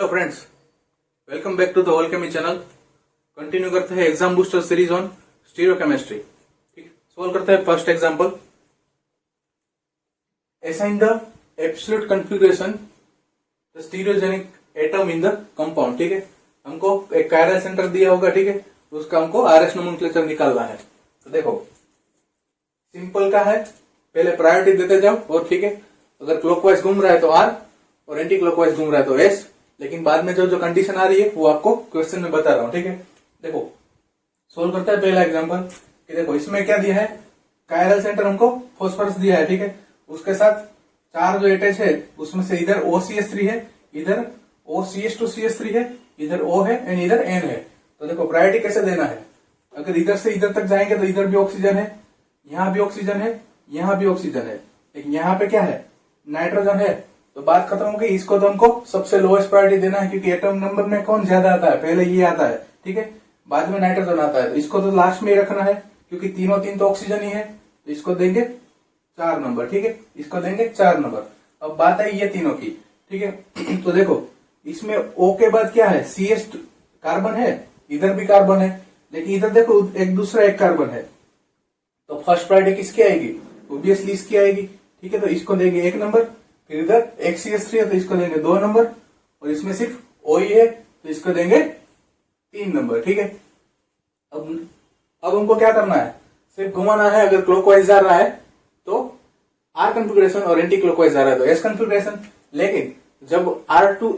Hello friends, welcome back to the Alchemy channel. Continue करते हैं exam booster series on stereochemistry. ठीक, solve करते हैं first example. Assign the absolute configuration the stereogenic atom in the compound. ठीक है, हमको एक कायरल सेंटर दिया होगा, ठीक है, उसका हमको आरएस नोमेनक्लेचर निकालना है। तो देखो सिंपल का है, पहले प्रायोरिटी देते जाओ और ठीक है, अगर क्लॉकवाइज घूम रहा है तो आर और एंटी क्लॉकवाइज घूम रहा है तो एस, लेकिन बाद में जो कंडीशन आ रही है वो आपको क्वेश्चन में बता रहा हूं। ठीक है, देखो सोल्व करता है पहला एग्जांपल कि देखो इसमें क्या दिया है, कायरल सेंटर हमको फॉस्फोरस दिया है। ठीक है, उसके साथ चार जो अटैच है उसमें से इधर OCH3 है, इधर OCH2CH3 है, इधर O है एंड इधर N है। तो देखो प्रायोरिटी कैसे देना है, अगर इधर से इधर तक जाएंगे तो इधर भी ऑक्सीजन है, यहां भी ऑक्सीजन है, यहां भी ऑक्सीजन है, लेकिन यहाँ पे क्या है, नाइट्रोजन है। तो बात खत्म हो गई, इसको तो हमको सबसे लोएस्ट प्रायोरिटी देना है क्योंकि एटम नंबर में कौन ज्यादा आता है, पहले ये आता है। ठीक है, बाद में नाइट्रोजन आता है, तो इसको तो लास्ट में ही रखना है क्योंकि तीनों तीन तो ऑक्सीजन ही है। तो इसको देंगे 4 नंबर। ठीक है, इसको देंगे 4 नंबर। अब बात है ये तीनों की। ठीक है, तो देखो इसमें O के बाद क्या है, CH कार्बन है, इधर भी कार्बन है, लेकिन इधर देखो एक दूसरा एक कार्बन है। तो फर्स्ट प्रायोरिटी किसकी आएगी, ऑब्वियसली इसकी आएगी। ठीक है, तो इसको देंगे 1 नंबर। फिर इधर CH3 है तो इसको देंगे 2 नंबर, और इसमें सिर्फ O ही है तो इसको देंगे 3 नंबर। ठीक है, अब हमको क्या करना है, सिर्फ घुमाना है। अगर क्लॉकवाइज जा रहा है तो आर कॉन्फ़िगरेशन और एंटी क्लॉकवाइज जा रहा है तो एस कॉन्फ़िगरेशन। लेकिन जब R2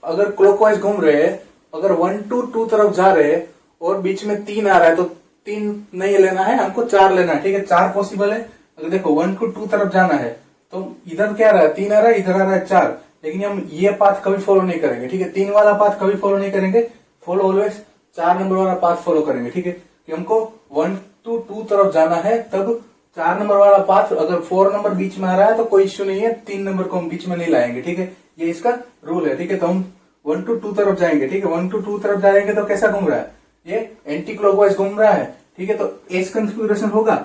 अगर क्लॉकवाइज घूम रहे हैं, अगर 1 to 2 तरफ जा रहे हैं और बीच में 3 आ रहा है तो 3 नहीं लेना है, हमको 4 लेना है। ठीक है, 4 पॉसिबल है। अगर देखो 1 to 2 तरफ जाना है तो इधर क्या रहा है, 3 आ रहा है, इधर आ रहा है 4, लेकिन हम ये पाथ कभी फॉलो नहीं करेंगे। ठीक है, 3 वाला पाथ कभी फॉलो नहीं करेंगे, फॉलो ऑलवेज 4 नंबर वाला पाथ फॉलो करेंगे। ठीक है, कि हमको 1 to 2 तरफ जाना है, तब 4 नंबर वाला पाथ, अगर 4 नंबर बीच में आ रहा है तो कोई इश्यू नहीं है, 3 नंबर को हम बीच में नहीं लाएंगे। ठीक है, ये इसका रूल है। ठीक है, तो हम 1 to 2 तरफ जाएंगे। ठीक है, 1 to 2 तरफ जाएंगे तो कैसा घूम रहा है, ये एंटी क्लॉकवाइज घूम रहा है। ठीक है, तो एस कॉन्फ़िगरेशन होगा,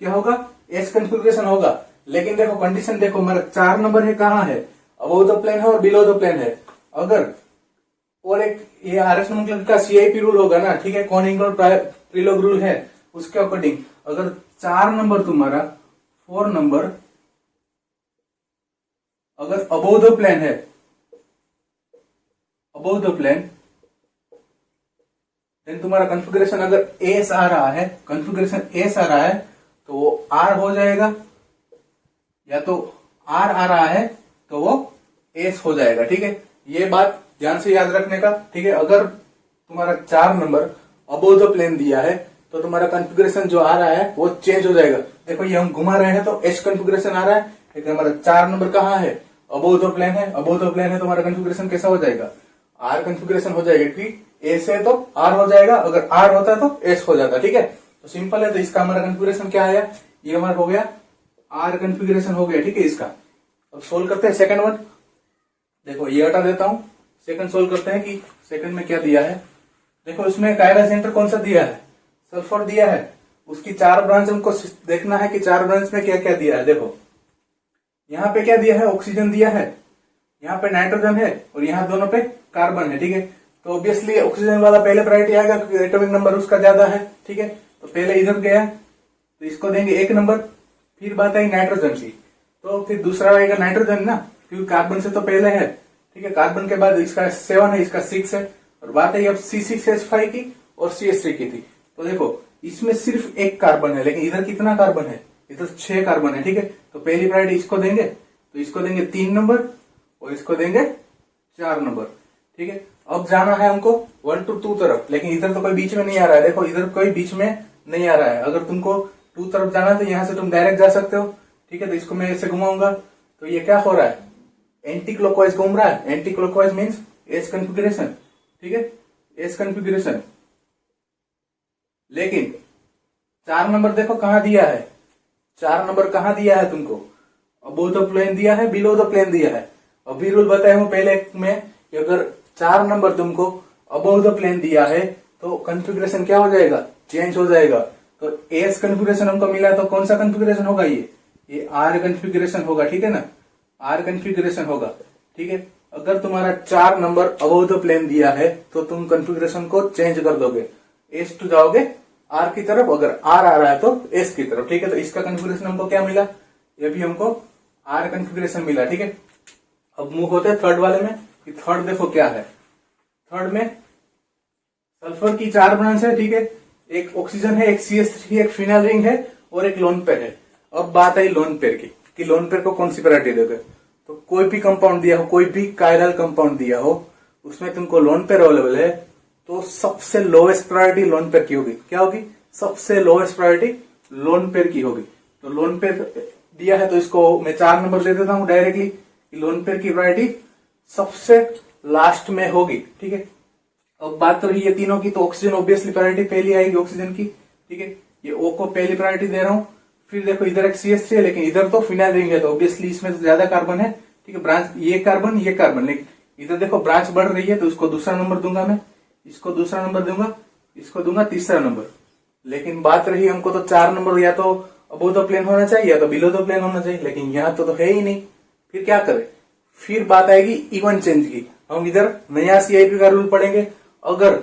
क्या होगा, एस कॉन्फ़िगरेशन होगा। लेकिन देखो कंडीशन देखो, मेरा 4 नंबर है, कहाँ है, अबव द प्लेन है और बिलो द प्लेन है। अगर और एक ये आरएस नोमेनक्लेचर का CIP रूल होगा ना, ठीक है, कॉनिंग-प्रिलोग रूल है, उसके अकॉर्डिंग अगर 4 नंबर तुम्हारा 4 नंबर अगर अबव द प्लेन है, अबव द प्लेन, देन तुम्हारा कॉन्फ़िगरेशन अगर एस आ रहा है, कॉन्फ़िगरेशन एस आ रहा है तो वो आर हो जाएगा, या तो आर आ रहा है तो वो एस हो जाएगा। ठीक है, ये बात ध्यान से याद रखने का। ठीक है, अगर तुम्हारा 4 नंबर अबव द प्लेन दिया है तो तुम्हारा कॉन्फ़िगरेशन जो आ रहा है वो चेंज हो जाएगा। देखो ये हम घुमा रहे हैं तो एस कॉन्फ़िगरेशन आ रहा है, लेकिन हमारा 4 नंबर कहाँ है, अबव द प्लेन है, अबव द प्लेन है, तो हमारा कॉन्फ़िगरेशन कैसा हो जाएगा, आर कॉन्फ़िगरेशन हो जाएगा, क्योंकि एस है तो आर हो जाएगा, अगर आर होता है तो एस हो जाता है। ठीक है, तो सिंपल है। तो इसका हमारा कॉन्फ़िगरेशन क्या आया, ये हमारा हो गया आर कॉन्फ़िगरेशन हो गया। ठीक है, इसका अब सोल्व करते हैं सेकंड वन। देखो ये हटा देता हूं, सेकंड सोल्व करते हैं कि सेकंड में क्या दिया है। देखो इसमें कायरल सेंटर कौन सा दिया है, सल्फर दिया है, उसकी 4 ब्रांच हमको देखना है कि 4 ब्रांच में क्या क्या दिया है। देखो यहाँ पे क्या दिया है, ऑक्सीजन दिया है, यहाँ पे नाइट्रोजन है और यहाँ दोनों पे कार्बन है। ठीक है, तो ऑब्वियसली ऑक्सीजन वाला पहले प्रायोरिटी आएगा क्योंकि एटॉमिक नंबर उसका ज्यादा है। ठीक है, तो पहले इधर गया तो इसको देंगे 1 नंबर। फिर बात आई नाइट्रोजन की, तो फिर दूसरा आएगा नाइट्रोजन ना, क्योंकि कार्बन से तो पहले है। ठीक है, कार्बन के बाद इसका 7 है, इसका 6 है, और बात आई अब C6H5 की और CH3 की थी। तो देखो इसमें सिर्फ 1 कार्बन है, लेकिन इधर कितना कार्बन है, इधर 6 कार्बन है। ठीक है, तो पहली प्रायोरिटी इसको देंगे, तो इसको देंगे 3 नंबर और इसको देंगे 4 नंबर। ठीक है, अब जाना है हमको 1 to 2 तरफ, लेकिन इधर तो कोई बीच में नहीं आ रहा है। देखो इधर कोई बीच में नहीं आ रहा है, अगर तुमको 2 तरफ जाना है तो यहां से तुम डायरेक्ट जा सकते हो। ठीक है, तो इसको मैं ऐसे घुमाऊंगा तो ये क्या हो रहा है, एंटी क्लॉकवाइज घूम रहा है। Anti clockwise means S configuration. ठीक है, एस कॉन्फ़िगरेशन। लेकिन 4 नंबर देखो कहां दिया है, 4 नंबर कहां दिया है तुमको, अबव द प्लेन दिया है, बिलो द प्लेन दिया है। अभी रूल बताया हूं पहले में कि अगर 4 नंबर तुमको अबव द प्लेन दिया है तो कॉन्फ़िगरेशन क्या हो जाएगा, चेंज हो जाएगा। तो एस कॉन्फ़िगरेशन हमको मिला तो कौन सा कॉन्फ़िगरेशन होगा, ये आर कॉन्फ़िगरेशन होगा। ठीक है ना, आर कॉन्फ़िगरेशन होगा। ठीक है, अगर तुम्हारा 4 नंबर अबव द प्लेन दिया है तो तुम कॉन्फ़िगरेशन को चेंज कर दोगे, एस टू जाओगे आर की तरफ, अगर आर आ रहा है तो एस की तरफ, ठीक है। तो इसका कॉन्फ़िगरेशन हमको क्या मिला, ये भी हमको आर कॉन्फ़िगरेशन मिला, ठीक है। अब मूव होते हैं थर्ड वाले में, कि थर्ड देखो क्या है। थर्ड में सल्फर की 4 ब्रांच है, ठीक है, एक ऑक्सीजन है, एक CH3, एक फिनाइल रिंग है और एक लोन पेयर है। अब बात आई लोन पेयर की, कि लोन पेयर को कौन सी प्रायोरिटी दोगे। तो कोई भी कंपाउंड दिया हो, कोई भी कायरल कंपाउंड दिया हो, उसमें तुमको लोन पेयर अवेलेबल है, तो सबसे लोएस्ट प्रायोरिटी लोन पेयर की होगी। क्या होगी, सबसे लोएस्ट प्रायोरिटी लोन पेयर की होगी। तो लोन पेयर दिया है तो इसको मैं 4 नंबर दे देता हूं डायरेक्टली, लोन पेयर की प्रायोरिटी सबसे लास्ट में होगी, ठीक है। अब बात तो रही ये तीनों की, तो ऑक्सीजन ऑब्वियसली प्रायोरिटी पहली आएगी ऑक्सीजन की, ठीक है। ये ओ को पहली प्रायोरिटी दे रहा हूं। फिर देखो इधर एक CH3 है, लेकिन इधर तो फिनाइल रिंग है, तो ऑब्वियसली इसमें तो ज्यादा कार्बन है, ठीक है। ब्रांच ये कार्बन, लेकिन इधर देखो ब्रांच बढ़ रही है, तो इसको दूसरा नंबर दूंगा मैं, इसको दूसरा नंबर दूंगा, इसको दूंगा तीसरा नंबर। लेकिन बात रही हमको तो 4 नंबर या तो अबव द प्लेन होना चाहिए या तो बिलो द प्लेन होना चाहिए, लेकिन यहाँ तो है ही नहीं। फिर क्या करें, फिर बात आएगी इवन चेंज की। हम इधर नया CIP का रूल पढ़ेंगे। अगर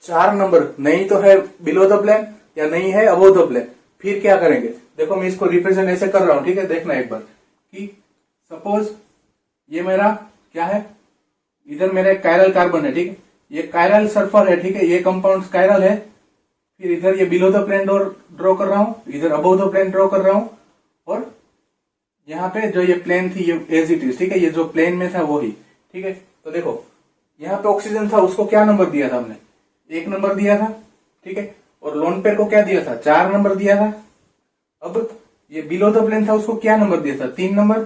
4 नंबर नहीं तो है बिलो द प्लेन या नहीं है अबव द प्लेन, फिर क्या करेंगे। देखो मैं इसको रिप्रेजेंट ऐसे कर रहा हूं, ठीक है। देखना एक बार कि सपोज ये मेरा क्या है, इधर मेरा एक कायरल कार्बन है, ठीक है, ये कायरल सल्फर है, ठीक है, ये कंपाउंड कायरल है। फिर इधर ये बिलो द प्लेन ड्रॉ कर रहा हूं, इधर अबव द प्लेन ड्रॉ कर रहा हूं, और यहाँ पे जो ये प्लेन थी ये एज इट इज, ठीक है, ये जो प्लेन में था वो ही, ठीक है। तो देखो यहाँ पे ऑक्सीजन था, उसको क्या नंबर दिया था हमने, 1 नंबर दिया था, ठीक है। और लोन पेयर को क्या दिया था, 4 नंबर दिया था। अब ये बिलो द प्लेन था, उसको क्या नंबर दिया था, 3 नंबर,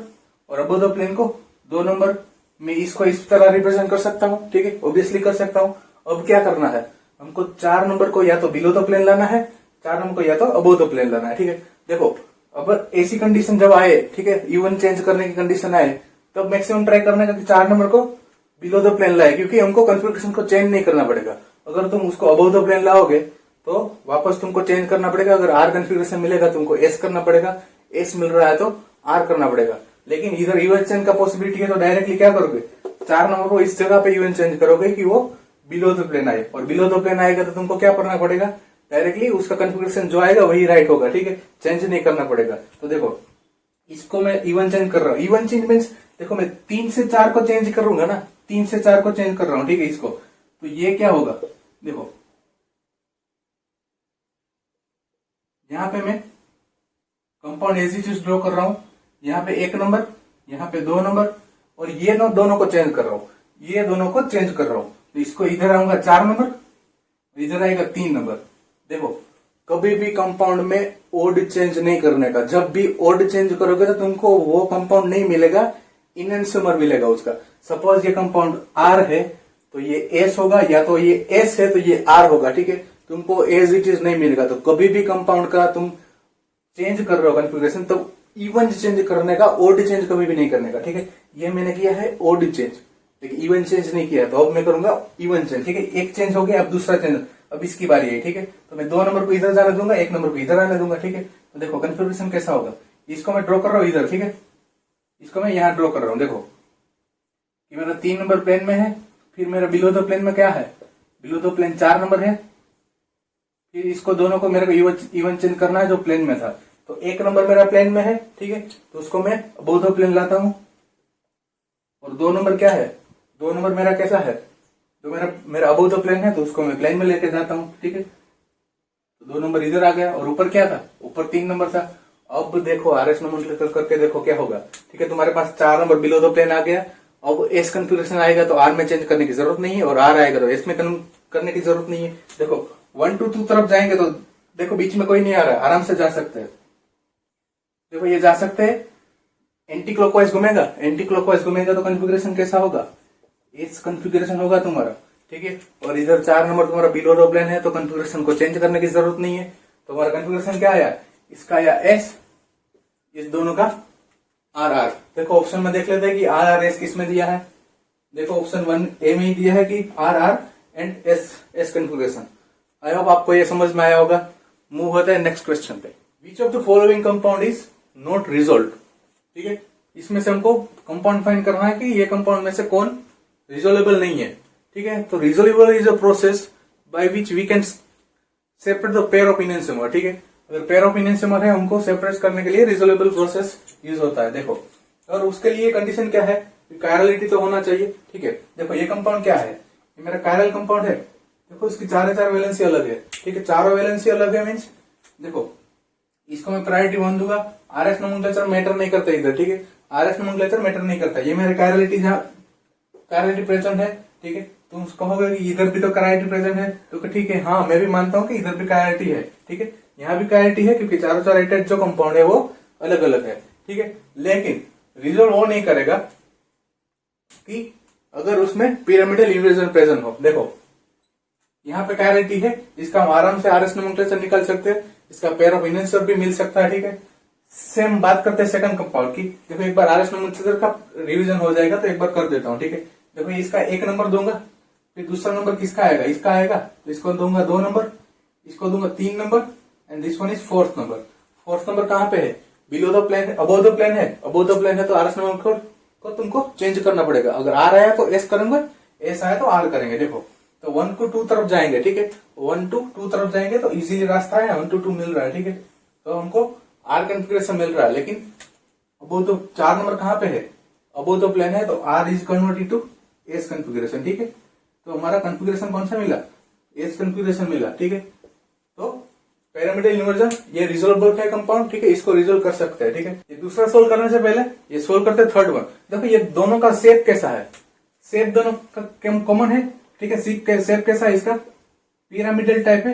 और अबव द प्लेन को 2 नंबर। मैं इसको इस तरह रिप्रेजेंट कर सकता हूँ, ठीक है, ऑब्वियसली कर सकता हूँ। अब क्या करना है, हमको 4 नंबर को या तो बिलो द प्लेन लाना है, 4 नंबर को या तो अबव द प्लेन लाना है, ठीक है। देखो अब ऐसी कंडीशन जब आए, ठीक है, इवन चेंज करने की कंडीशन आए, तब मैक्सिमम ट्राई करने का कि 4 नंबर को बिलो द प्लेन लाए, क्योंकि हमको कॉन्फ़िगरेशन को चेंज नहीं करना पड़ेगा। अगर तुम उसको अबव द प्लेन लाओगे तो वापस तुमको चेंज करना पड़ेगा। अगर आर कॉन्फ़िगरेशन मिलेगा तुमको एस करना पड़ेगा, एस मिल रहा है तो आर करना पड़ेगा। लेकिन इधर इवन चेंज का पॉसिबिलिटी है, तो डायरेक्टली क्या करोगे, 4 नंबर को इस जगह पे इवन चेंज करोगे कि वो बिलो द प्लेन आए, और बिलो द प्लेन आएगा तो तुमको क्या करना पड़ेगा, डायरेक्टली उसका कॉन्फ़िगरेशन जो आएगा वही राइट होगा, ठीक है, चेंज नहीं करना पड़ेगा। तो देखो इसको मैं इवन चेंज कर रहा हूँ। इवन चेंज मीन्स देखो मैं 3 से 4 को चेंज करूंगा ना, 3 से 4 को चेंज कर रहा हूँ, ठीक है, इसको। तो ये क्या होगा, देखो यहाँ पे मैं compound as it is draw कर रहा हूं, यहाँ पे 1 नंबर, यहाँ पे 2 नंबर, और ये दोनों को चेंज कर रहा हूं, ये दोनों को चेंज कर रहा हूं। तो इसको इधर आऊंगा 4 नंबर, इधर आएगा 3 नंबर। देखो कभी भी कंपाउंड में ओड चेंज नहीं करने का। जब भी ओड चेंज करोगे तो तुमको वो कंपाउंड नहीं मिलेगा, इनएंसोमर मिलेगा उसका। सपोज ये कंपाउंड आर है तो ये एस होगा, या तो ये एस है तो ये आर होगा, ठीक है। तुमको एज इट इज नहीं मिलेगा। तो कभी भी कंपाउंड का तुम चेंज कर रहे हो कॉन्फ़िगरेशन, तो इवन चेंज करने का, ओड चेंज कभी भी नहीं करने का, ठीक है। ये मैंने किया है ओड चेंज, लेकिन इवन चेंज नहीं किया, तो अब मैं करूंगा इवन चेंज, ठीक है। एक चेंज हो गया, अब दूसरा चेंज, अब इसकी बारी है, ठीक है। तो मैं 2 नंबर को इधर जाने दूंगा, 1 नंबर को इधर आने दूंगा, ठीक है। तो देखो कॉन्फ़िगरेशन कैसा होगा, इसको मैं ड्रॉ कर रहा हूं इधर, ठीक है, इसको मैं यहां ड्रॉ कर रहा हूं। देखो कि मेरा 3 नंबर प्लेन में है, फिर मेरा बिलो द प्लेन में क्या है, बिलो द प्लेन 4 नंबर है, फिर इसको दोनों को मेरे को इवन चेंज करना है जो प्लेन में था। तो 1 नंबर मेरा प्लेन में है, ठीक है, तो उसको मैं अबव द प्लेन लाता हूं। और 2 नंबर क्या है, 2 नंबर मेरा कैसा है, तो मेरा अबव द प्लेन है, तो उसको मैं प्लेन में लेके जाता हूं, ठीक है। तो 2 नंबर इधर आ गया, और ऊपर क्या था, ऊपर 3 नंबर था। अब देखो आरएस नंबर करके देखो क्या होगा, ठीक है। तुम्हारे पास 4 नंबर बिलो द प्लेन आ गया। अब एस कॉन्फ़िगरेशन आएगा तो आर में चेंज करने की जरूरत नहीं है, और आर आएगा तो एस में करने की जरूरत नहीं है। देखो 1 to 2 तरफ जाएंगे तो देखो बीच में कोई नहीं आ रहा है, आराम से जा सकते हैं। देखो ये जा सकते हैं, एंटी क्लॉकवाइज घूमेगा, एंटी क्लॉकवाइज घूमेगा तो कॉन्फ़िगरेशन कैसा होगा, एस कॉन्फ़िगरेशन होगा तुम्हारा, ठीक है। और इधर 4 नंबर तुम्हारा बिलो द प्लेन है, तो कॉन्फ़िगरेशन को चेंज करने की जरूरत नहीं है। तो हमारा कॉन्फ़िगरेशन क्या आया, इसका आया एस, इस दोनों का आर आर। देखो ऑप्शन में देख लेते हैं कि आर आर एस किस में दिया है। देखो ऑप्शन 1 ए में ही दिया है कि R R and S S configuration. I hope आपको ये समझ में आया होगा। मूव होता है नेक्स्ट क्वेश्चन पे। विच of the following compound is not resolve, ठीक है। इसमें से हमको कंपाउंड फाइंड करना है कि ये कंपाउंड में से कौन रिजोल्वेबल नहीं है, ठीक है। तो resolvable is a process by which we can separate the pair of enantiomer, ठीक है। अगर पेयर ऑफ इनएंसिमर है उनको सेपरेट करने के लिए रिजोल्वेबल प्रोसेस यूज होता है, देखो। और उसके लिए कंडीशन क्या है, कायरलिटी तो होना चाहिए, ठीक है। देखो ये कंपाउंड क्या है, ये मेरा कायरल कंपाउंड है, देखो इसकी चार वैलेंसी अलग है, ठीक है। चारों वैलेंसी अलग है मीन्स देखो इसको मैं प्रायोरिटी 1 दूंगा, आरएस नोमेनक्लेचर मैटर नहीं करता इधर, ठीक है। आरएस नोमेनक्लेचर मैटर नहीं करता, ये मेरे कायरलिटी जहां कायरलिटी प्रेजेंट है, ठीक है। तुम कहोगे कि इधर भी तो कायरलिटी प्रेजेंट है, तो ठीक है, हाँ मैं भी मानता हूं कि इधर भी कायरलिटी है, ठीक है। यहाँ भी कायरलिटी है क्योंकि चारों चार अटैच जो कंपाउंड है वो अलग अलग है, ठीक है। लेकिन रिजल्ट वो नहीं करेगा कि अगर उसमें पिरामिडल इन्वर्जन प्रेजेंट हो। देखो यहाँ पे कायरलिटी है, इसका हम आराम से आरएस नोमेनक्लेचर निकाल सकते हैं, इसका पेयर ऑफ इनएंसिमर भी मिल सकता है, ठीक है। सेम बात करते हैं सेकंड कंपाउंड की। देखो एक बार आरएस नोमेनक्लेचर का रिवीजन हो जाएगा तो एक बार कर देता हूँ, ठीक है। देखो इसका 1 नंबर दूंगा, फिर दूसरा नंबर किसका आएगा, इसका आएगा, तो इसको दूंगा 2 नंबर, इसको दूंगा 3 number, and this one is 4th number. 4th number कहाँ पे है, बिलो द प्लेन है, अबोव द प्लेन है। अबोव द प्लेन है तो आरएस नोमेनक्लेचर को तुमको चेंज करना पड़ेगा। अगर आर आया तो एस करेंगे, एस आया तो आर करेंगे। देखो तो 1 को 2 तरफ जाएंगे, ठीक है। 1 to 2 तरफ जाएंगे तो इजीली रास्ता है, 1 to 2 मिल रहा है, ठीक है। तो हमको आर कॉन्फ़िगरेशन मिल रहा है, लेकिन अब तो 4 नंबर कहाँ पे है, अबोव द प्लेन है तो R is converted to S configuration, ठीक है। तो हमारा कॉन्फ़िगरेशन कौन सा मिला, एस कॉन्फ़िगरेशन मिला, ठीक है। तो पिरामिडल इन्वर्जन ये रिजोल्वेबल है कंपाउंड, ठीक है, इसको रिजोल्व कर सकते हैं, ठीक है। ये दूसरा सोल्व करने से पहले ये सोल्व करते हैं थर्ड वन। देखो ये दोनों का शेप कैसा है, शेप दोनों का कॉमन है, ठीक है। शेप कैसा है इसका, पिरामिडल टाइप है,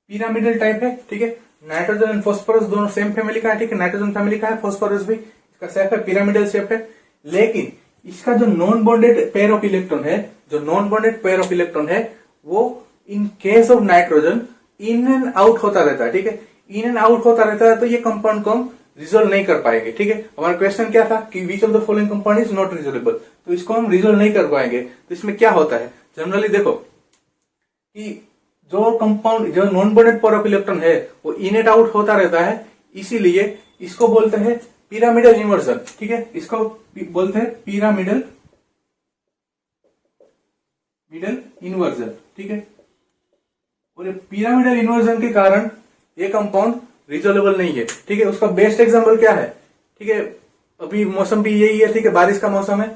पिरामिडल टाइप है, ठीक है। नाइट्रोजन एंड फॉस्फोरस दोनों सेम फैमिली का है, ठीक है। नाइट्रोजन फैमिली का है, फॉस्फोरस भी, इसका शेप है पिरामिडल शेप है। लेकिन इसका जो non bonded pair of electron है, जो non bonded pair of electron है वो in case of nitrogen in and out होता रहता है, ठीक है। इन एंड आउट होता रहता है तो ये कंपाउंड को हम रिजोल्व नहीं कर पाएंगे, ठीक है। हमारा क्वेश्चन क्या था कि which of the following compound is not resolvable, तो इसको हम रिजोल्व नहीं कर पाएंगे। तो इसमें क्या होता है, जनरली देखो कि जो कंपाउंड जो non bonded pair of electron है वो इन एंड आउट होता रहता है, इसीलिए इसको बोलते हैं पिरामिडल इन्वर्जन, ठीक है। इसको बोलते हैं पिरामिडल इन्वर्जन, ठीक है। और पिरामिडल इन्वर्जन के कारण ये कंपाउंड रिजोल्वेबल नहीं है, ठीक है। उसका बेस्ट एग्जांपल क्या है, ठीक है। अभी मौसम भी यही है, ठीक है, बारिश का मौसम है,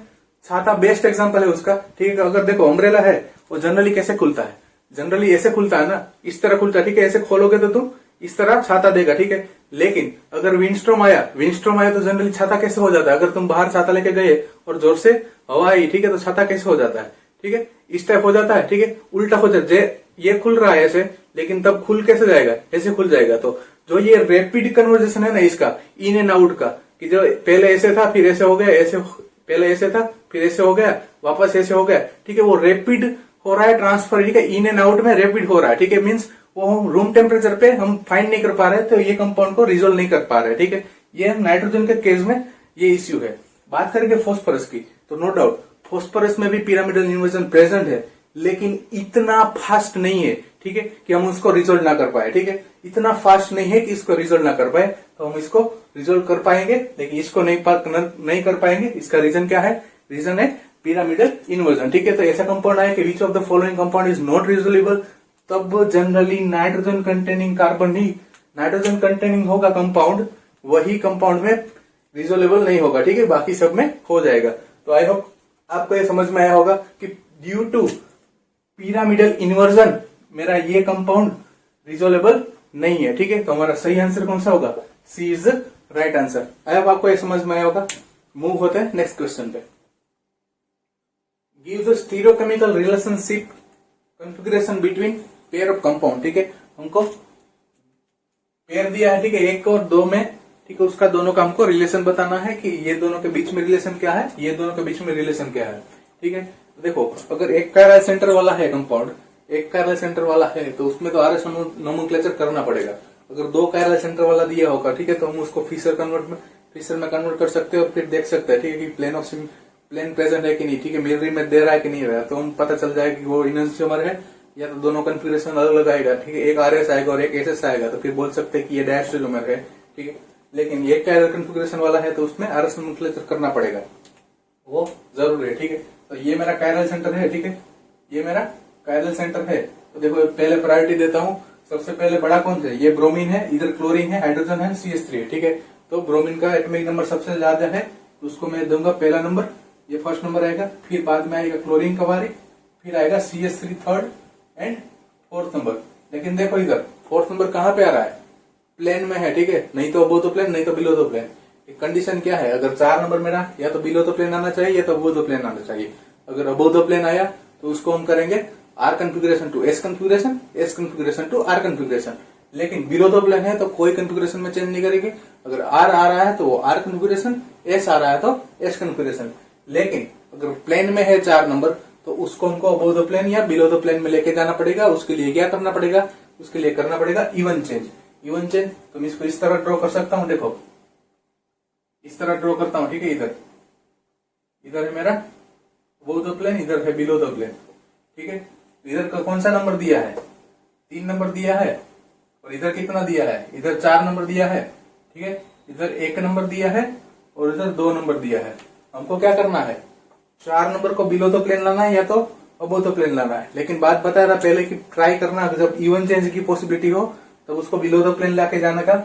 छाता बेस्ट एग्जांपल है उसका, ठीक है। अगर देखो अम्ब्रेला है वो जनरली कैसे खुलता है, जनरली ऐसे खुलता है ना, इस तरह खुलता है, ठीक है। ऐसे खोलोगे तो तुम इस तरह छाता देगा, ठीक है। लेकिन अगर विंडस्टॉर्म आया तो जनरली छाता कैसे हो जाता है, अगर तुम बाहर छाता लेके गए और जोर से हवा आई, ठीक है, तो छाता कैसे हो जाता है, ठीक है, इस टाइप हो जाता है, ठीक है। उल्टा हो जाता है, ये खुल रहा है ऐसे, लेकिन तब खुल कैसे जाएगा, ऐसे खुल जाएगा। तो जो ये रैपिड कन्वर्जेशन है ना इसका इन एंड आउट का, कि जो पहले ऐसे था फिर ऐसे हो गया, ऐसे पहले ऐसे था फिर ऐसे हो गया, वापस ऐसे हो गया, ठीक है, वो रैपिड हो रहा है ट्रांसफर, ठीक है, इन एंड आउट में रैपिड हो रहा है, ठीक है। मीन्स वो रूम टेम्परेचर पे हम फाइंड नहीं कर पा रहे, तो ये कंपाउंड को रिजोल्व नहीं कर पा रहे, ठीक है। ये नाइट्रोजन के केस में ये इश्यू है। बात करेंगे फास्फोरस की, तो नो डाउट फास्फोरस में भी पिरामिडल इन्वर्जन प्रेजेंट है, लेकिन इतना फास्ट नहीं है, ठीक है, कि हम उसको रिजोल्व ना कर पाए, ठीक है। इतना फास्ट नहीं है कि इसको रिजोल्व ना कर पाए, तो हम इसको रिजोल्व कर पाएंगे, लेकिन इसको नहीं कर पाएंगे। इसका रीजन क्या है, रीजन है पिरामिडल इन्वर्जन, ठीक है। तो ऐसा कंपाउंड आया कि which of the following compound is not resolvable, तब जनरली नाइट्रोजन कंटेनिंग कार्बन ही, नाइट्रोजन कंटेनिंग होगा कंपाउंड, वही कंपाउंड में रिजोल्वेबल नहीं होगा, ठीक है, बाकी सब में हो जाएगा। तो आई होप आपको ये समझ में आया होगा कि ड्यू टू पिरामिडल इन्वर्जन मेरा ये कंपाउंड रिजोल्वेबल नहीं है, ठीक है। तो हमारा सही आंसर कौन सा होगा, C is right answer. I hope आपको ये समझ में आया होगा। मूव होते हैं नेक्स्ट क्वेश्चन पे। Give the stereochemical relationship configuration between pair of compound, ठीक है। हमको पेयर दिया है, ठीक है, 1 और 2 में, ठीक है, उसका दोनों का हमको रिलेशन बताना है कि ये दोनों के बीच में रिलेशन क्या है, ये दोनों के बीच में रिलेशन क्या है, ठीक है। देखो अगर एक कायरल सेंटर वाला है कंपाउंड, एक कायरल सेंटर वाला है तो उसमें तो आरएस नोमेनक्लेचर करना पड़ेगा। अगर 2 कायरल सेंटर वाला दिया होगा, ठीक है, तो हम उसको फिशर में कन्वर्ट कर सकते हैं और फिर देख सकते हैं, ठीक है, कि प्लेन प्रेजेंट है कि नहीं, ठीक है, मिररिंग में दे रहा है कि नहीं रहा, तो हम पता चल जाएगा कि वो इनएंसिमर है या तो दोनों कन्फिग्रेशन अलग अलग आएगा, ठीक है। एक आरएस आएगा और एक एसएस आएगा, तो फिर बोल सकते हैं कि ये डैश इनोमर है, ठीक है। लेकिन ये कायरल कन्फिग्रेशन वाला है तो उसमें आरएस नोमेनक्लेचर करना पड़ेगा, वो जरूरी है, ठीक है। तो ये मेरा कायरल सेंटर है, ठीक है, ये मेरा कायरल सेंटर है। तो देखो पहले प्रायोरिटी देता हूँ, सबसे पहले बड़ा कौन सा है, ये ब्रोमीन है, इधर क्लोरीन है, हाइड्रोजन है, CH3 है, ठीक है। तो ब्रोमीन का एटॉमिक नंबर सबसे ज्यादा है, तो उसको मैं दूंगा पहला नंबर, ये फर्स्ट नंबर आएगा। फिर बाद में आएगा क्लोरीन का बारी, फिर आएगा CH3 third and fourth number. लेकिन देखो इधर फोर्थ नंबर कहाँ पे आ रहा है, प्लेन में है, ठीक है, नहीं तो अबोव द प्लेन, नहीं तो बिलो द प्लेन। कंडीशन क्या है, अगर 4 नंबर मेरा या तो बिलो द प्लेन आना चाहिए या तो अबोव द प्लेन आना चाहिए। अगर अबोव द प्लेन आया तो उसको हम करेंगे R configuration to S configuration, S configuration to R configuration. लेकिन बिलो द प्लेन है तो कोई कन्फिग्रेशन में चेंज नहीं करेंगे। अगर आर आ रहा है तो वो आर कन्फिग्रेशन, एस आ रहा है तो एस कन्फिग्रेशन। लेकिन अगर प्लेन में है 4 नंबर तो उसको हमको अबोव द प्लेन या बिलो द प्लेन में लेके जाना पड़ेगा। उसके लिए क्या करना पड़ेगा, उसके लिए करना पड़ेगा इवन चेंज। इवन चेंज तो मैं इसको इस तरह ड्रॉ कर सकता हूं, देखो इस तरह ड्रॉ करता हूं, ठीक है। इधर है मेरा अबोव द प्लेन, इधर है बिलो द प्लेन, ठीक है। इधर का कौन सा नंबर दिया है, 3 नंबर दिया है, और इधर कितना दिया है, इधर 4 नंबर दिया है, ठीक है। इधर 1 नंबर दिया है और इधर 2 नंबर दिया है। हमको क्या करना है, 4 नंबर को बिलो द प्लेन लाना है या तो अबोव द प्लेन लाना है। लेकिन बात बताया था पहले कि ट्राई करना, जब इवन चेंज की पॉसिबिलिटी हो तब उसको बिलो द प्लेन लाके जाने का,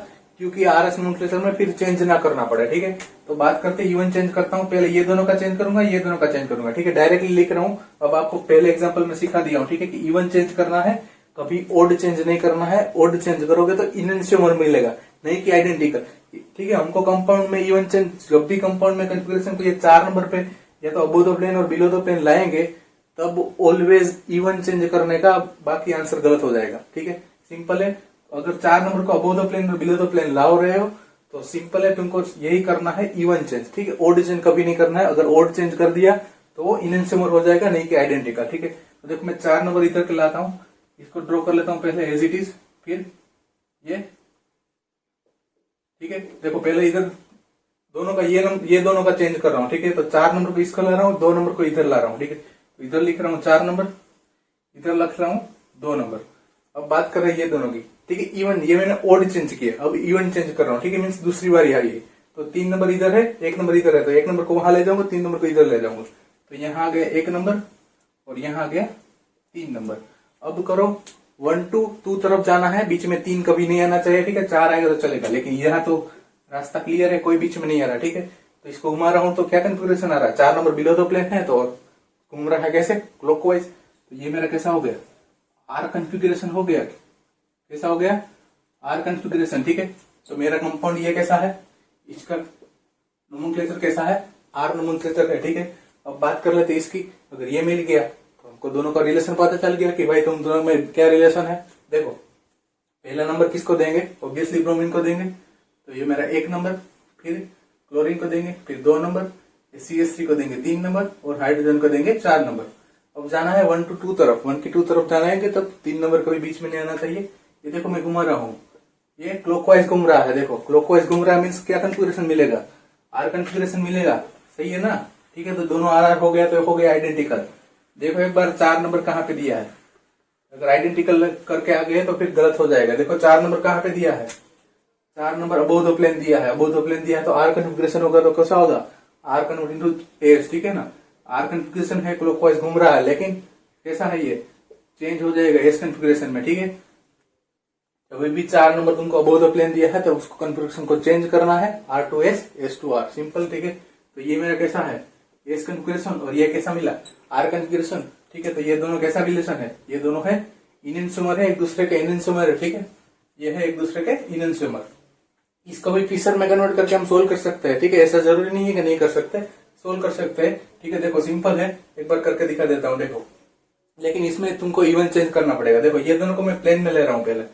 क्योंकि RS नोमेनक्लेचर में फिर चेंज ना करना पड़े, ठीक है। तो बात करते इवन चेंज करता हूं, पहले ये दोनों का चेंज करूंगा, ये दोनों का चेंज करूंगा, ठीक है। डायरेक्टली लिख रहा हूं, अब आपको पहले एग्जांपल में सिखा दिया हूं, ठीक है, कि इवन चेंज करना है, कभी ओड चेंज नहीं करना है। ओड चेंज करोगे तो इनएंशियोमर मिलेगा, नहीं कि आइडेंटिकल, ठीक है। हमको कंपाउंड में इवन चेंज, जब भी कंपाउंड में कन्फिग्रेशन को ये 4 नंबर पे या तो अबोव द प्लेन और बिलो द प्लेन लाएंगे तब ऑलवेज इवन चेंज करने का, बाकी आंसर गलत हो जाएगा, ठीक है। सिंपल है, अगर 4 नंबर को अबोव द प्लेन और बिलो द प्लेन लाओ रहे हो तो सिंपल है, तुमको यही करना है इवन चेंज, ठीक है। ओड चेंज कभी नहीं करना है। अगर ओड चेंज कर दिया तो वो इनएंशियोमर हो जाएगा, नहीं कि आइडेंटिकल, ठीक है। तो देखो मैं 4 नंबर इधर के लाता हूं, इसको ड्रॉ कर लेता हूं पहले एज इट इज, फिर ये, ठीक है। देखो पहले इधर दोनों का ये दोनों का चेंज कर रहा हूं, ठीक है। तो 4 नंबर को इसका ला रहा हूं, 2 नंबर को इधर ला रहा हूं, ठीक है। तो इधर लिख रहा हूं 4 नंबर, इधर लिख रहा हूं 2 नंबर। अब बात कर रहे हैं ये दोनों की, ठीक है। इवन ये मैंने ओड चेंज किया, अब इवन चेंज कर रहा हूँ, ठीक है। मीन्स दूसरी बारी आई है, तो 3 नंबर इधर है, 1 नंबर इधर है, तो 1 नंबर को वहां ले जाऊंगा, 3 नंबर को इधर ले जाऊंगा। तो यहाँ आ गया 1 नंबर और यहाँ आ गया 3 नंबर। अब करो 1 to 2 तरफ जाना है, बीच में 3 कभी नहीं आना चाहिए, ठीक है। 4 आएगा तो चलेगा, लेकिन यहाँ तो रास्ता क्लियर है, कोई बीच में नहीं आ रहा, ठीक है। तो इसको घुमा रहा हूं तो क्या कन्फिग्रेशन आ रहा है, 4 नंबर बिलो द प्लेन है तो घूम रहा है कैसे, क्लॉकवाइज। तो ये मेरा कैसा हो गया, आर कन्फिग्रेशन हो गया, कैसा हो गया, आर कन्फिग्रेशन, ठीक है। तो मेरा कंपाउंड ये कैसा है, इसका नोमेनक्लेचर कैसा है, आर नोमेनक्लेचर है, ठीक है। अब बात कर लेते इसकी, अगर ये मिल गया तो हमको दोनों का रिलेशन पता चल गया कि भाई तुम दोनों में क्या रिलेशन है। देखो पहला नंबर किसको देंगे, ऑब्वियसली ब्रोमीन को देंगे, तो ये मेरा 1 नंबर, फिर क्लोरीन को देंगे, फिर 2 नंबर, CH3 को देंगे 3 नंबर और हाइड्रोजन को देंगे 4 नंबर। अब जाना है 1 to 2 तरफ, 1 की 2 तरफ जाना है, तब 3 नंबर कभी बीच में नहीं आना चाहिए। ये देखो मैं घुमा रहा हूँ, ये क्लॉकवाइज घूम रहा है, देखो क्लॉकवाइज घूम रहा है, मीन्स क्या कन्फिग्रेशन मिलेगा, आर कन्फिग्रेशन मिलेगा, सही है ना, ठीक है। तो दोनों आर हो गया तो हो गया आइडेंटिकल। देखो एक बार 4 नंबर कहाँ पे दिया है, अगर आइडेंटिकल करके आ गए तो फिर गलत हो जाएगा। देखो 4 नंबर कहाँ पे दिया है, 4 नंबर अबोव द प्लेन दिया है, अबोव द प्लेन दिया है तो आर कन्फिग्रेशन होगा तो कैसा होगा, आर कन्वर्ट इनटू एस, ठीक है ना। आर कन्फिग्रेशन है, क्लॉकवाइज घूम रहा है, लेकिन कैसा है ये चेंज हो जाएगा एस कन्फिग्रेशन में, ठीक है। कभी भी 4 नंबर तुमको अबोव द प्लेन दिया है तो उसको कन्फिग्रेशन को चेंज करना है, R to S, S to R, simple, ठीक है। तो ये मेरा कैसा है, एस कन्फिग्रेशन, और ये कैसा मिला, आर कन्फिग्रेशन, ठीक है। तो ये दोनों कैसा रिलेशन है, ये दोनों है इनएंशियोमर है, एक दूसरे के इनएंशियोमर है, ठीक है। ये है एक दूसरे के इनएंशियोमर। इसको भी फिशर में कन्वर्ट करके हम सोल्व कर सकते हैं, ठीक है। ऐसा जरूरी नहीं है कि नहीं कर सकते, सोल्व कर सकते हैं, ठीक है। देखो सिंपल है, एक बार करके दिखा देता हूँ, देखो। लेकिन इसमें तुमको इवन चेंज करना पड़ेगा। देखो ये दोनों को मैं प्लेन में ले रहा हूँ, पहले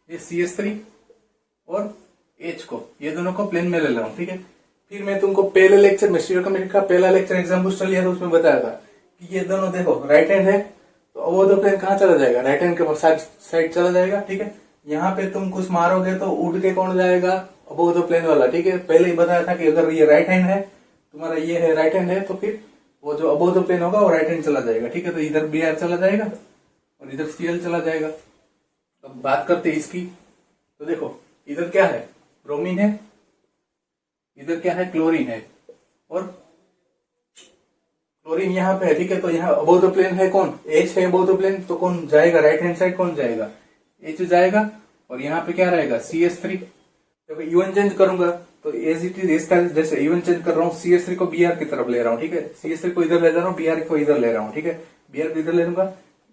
ये CH3 और H को, ये दोनों को प्लेन में ले रहा हूँ, ठीक है। फिर मैं तुमको पहले लेक्चर में स्टीरियोकेमिस्ट्री का पहला लेक्चर एग्जाम बूस्टर लिया था, उसमें बताया था कि ये दोनों देखो राइट हैंड है तो अबोव द प्लेन कहाँ चला जाएगा, राइट हैंड के साइड चला जाएगा, ठीक है। यहाँ पे तुम कुछ मारोगे तो उड़ के कौन जाएगा, अबोव द प्लेन वाला, ठीक है। पहले ही बताया था कि अगर ये राइट हैंड है, तुम्हारा ये है राइट हैंड है, तो फिर वो जो अबोव द प्लेन होगा वो राइट हैंड चला जाएगा, ठीक है। तो इधर Br चला जाएगा और इधर Cl चला जाएगा। अब बात करते हैं इसकी, तो देखो इधर क्या है, ब्रोमीन है, इधर क्या है, क्लोरीन है, और क्लोरीन यहाँ पे है, ठीक है। तो यहाँ अबव द प्लेन है कौन, एच है अबव द प्लेन, तो कौन जाएगा राइट हैंड साइड, कौन जाएगा, एच जाएगा। और यहाँ पे क्या रहेगा, CH3। देखो इवन चेंज करूंगा तो एज इट इज इसका, जैसे इवन चेंज कर रहा हूँ, CH3 को Br की तरफ ले रहा हूँ, ठीक है। CH3 को इधर ले जा रहा हूँ, Br को इधर ले रहा हूँ, ठीक है। Br को इधर ले लूंगा,